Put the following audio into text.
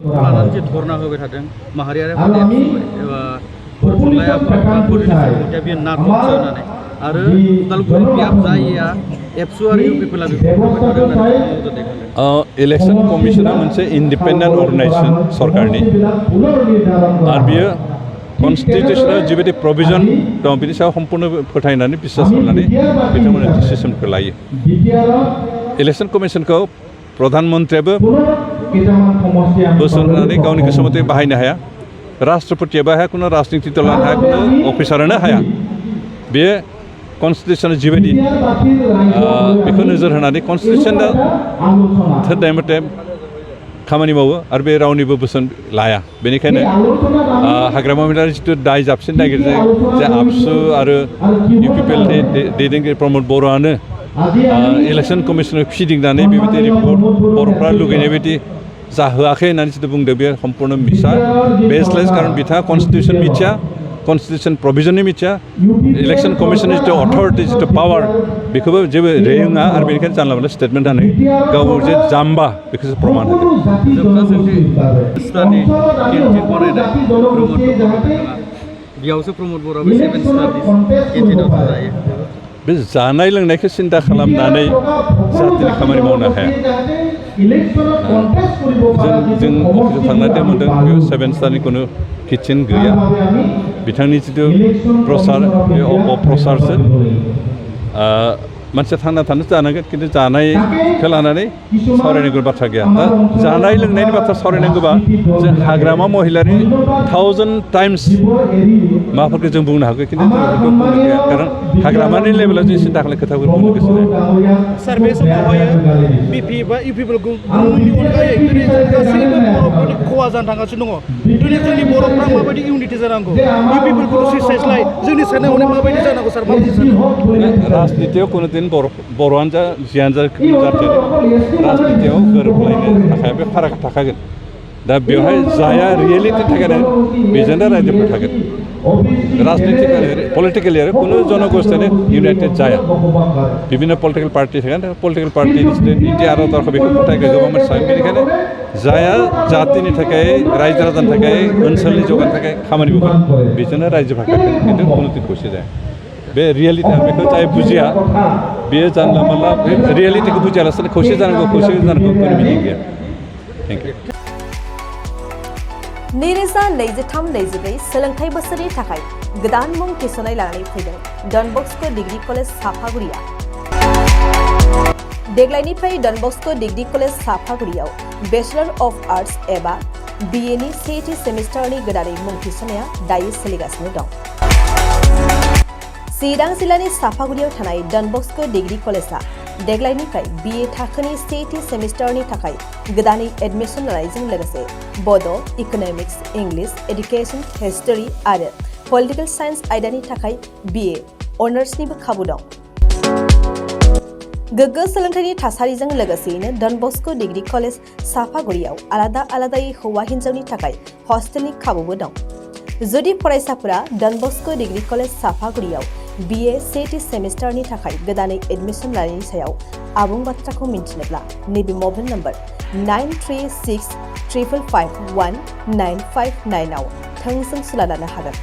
लानानै जे धरना होबाय थादों माहारियारि आफाद एबा थुनलाइ आफाद बे नाटक होनानै आरो उदालगुरि बियाब जायैया एबसु आरो UPPL इलेक्शन कमिशना मोनसे इन्डिपेन्डेन्ट अर्गेनाइजेसन सरकारनि आरो बियो कन्स्टिटिउसनाव जिबायदि प्रभिजन दं बिनि सायाव सम्पूर्ण फोथायनानै बिश्वास खालामनानै बिथांमोना डिसिसनखौ लायो इलेक्शन कमिशनखौ प्रधानमन्त्रियाबो बोसोन होनानै गावनि गोसो मथे बाहायनो हाया राष्ट्रपतियाबो हाया कुनु राजनितिक दलानो हाया कुनु अफिसारानो हाया बे कन्स्टिटिउसनाव जिबायदि बेखौ नोजोर होनानै कन्स्टिटिउसना थोननाय मथे खामानि मावो आरो बे रावनिबो बोसोन लाया बेनिखायनो हाग्रामा महिलारि जिथु दाय जाबसिन नागिरनाय जे ABSU आरो UPPL नि दैदेनगिरि प्रमद बर'आनो इलेक्शन कमिशनखौ फिदिंनानै बेबायदि रिपर्ट बर'फ्रा लुगैनाय बायदि जाहोआखै होननानै जिथु बुंदों बे सम्पूर्ण मिसा बेसलेस कारण बिथाङा कन्स्टिटिउसन मिथिया कन्स्टिटिउसन प्रभिजननि मिथिया इलेक्शन कमिशननि जिथु अथरिटि जिथु पावार बेखौबो जेबो रोङा आरो बेनिखायनो जानला मोनला स्टेटमेन्ट होनानै गाव जे जाम्बा बेखौसो प्रमान होदों बेयावसो प्रमद बर'आबो 7 स्टारनि केन्टिनाव जायो बे जानाय लोंनायखौ सिन्था खालामनानै जाहाथे खामानि मावनो हाया जों अफिसाव थांनानै मोन्दों बेयाव 7 स्टारनि खुनु किटचेन गैया बिथांनि जिथु प्रसार बे अपप्रसारसो मानसिया थांना थानो जानांगोन खिन्थु जानायखौ लानानै सावरायनांगौ बाथ्रा गैया दा जानाय लोंनायनि बाथ्रा सावरायनांगौबा जों हाग्रामा महिलारि 1000 टाइम्स माबाफोरखौ जों बुंनो हागौ खिन्थु जों बेफोरखौ बुंनो गैया खारन हाग्रामानि लेभेलाव जों सिन्था खालामनाय खोथाफोर बुंनो गोसो जाया सार बे समावहाय BP बा UPPL गुबुननि अनगायै दिनै गासैबो बर'फोरनि खहा जानो थांगासिनो दङ दिनै जोंनि बर'फ्रा माबायदि इउनिटि जानांगौ UPPL खौ सुइसाइडलाय जोंनि साननाय हनाय माबायदि जानांगौ सार माबायदि सानो राजनितियाव कुनुदिन बर'आनो जा जियानो जा जाथियानो राजनितियाव गोरोबलायनो थाखाय बे फारागा थाखागोन दा बेवहाय जाया रियेलिटि थागोन बेजोंनो रायजोफोर थागोन पलिटिकेलि आरो कुनु जनगोष्ठीयानो इउनाइटेड जाया विभिन्न पलिटिकल पार्टी थागोन पलिटिकल पार्टी नीति आरो दरखौ बेखौ फोथायग्रा गोबां मानसि थागोन बेनिखायनो जाया जातिनि थाखाय रायजो राजानि थाखाय ओनसोलनि जौगानो थाखाय खामानि मावगोन बेजोंनो रायजोफोरा थागोन खिन्थु कुनुदिन खौसे जाया बे रियेलिटि बेखौ जाय बुजिया बेयो जानला मोनला बे रियेलिटिखौ बुजियालासेनो खौसे जानांगौ कुनु मिनिं गैया थेंक इउ 2023-24 सोलोंथाइ बोसोरनि थाखाय गोदान मुं थिसननाय लानानै फैदों डन बस्को डिग्री कलेज साफागुरिया देग्लायनिफ्राय डन बस्को डिग्री कलेज साफागुरियाव बेचलर अफ आर्ट्स एबा BA नि सेथि सेमिस्टारनि गोदानै मुं थिसननाया दायो सोलिगासिनो दं चिरां जिल्लानि साफागुरियाव थानाय डन बस्को डिग्री कलेजआ देग्लायनिफ्राय BA थाखोनि सेथि सेमिस्टारनि थाखाय गोदानै एडमिशन लानायजों लोगोसे बड', इक'नमिक्स, इंलिश, एडुकेशन, हिस्टरी आरो पलिटिकल साइन्स आयदानि थाखाय BA अनार्सनिबो खाबु दं गोग्गो सोलोंथाइनि थासारिजों लोगोसेयैनो डन बस्को डिग्री कलेज साफागुरियाव आलादा आलादायै हौवा हिन्जावनि थाखाय हस्टेलनि खाबुबो दं जुदि फरायसाफोरा डन बस्को डिग्री कलेज साफागुरियाव BA सेथि सेमिस्टारनि थाखाय गोदानै एडमिशन लानायनि सायाव आबुं बाथ्राखौ मिन्थिनोब्ला नैबे मबाइल नम्बर 9365551959 आव थोंजों सुला लानो हागोन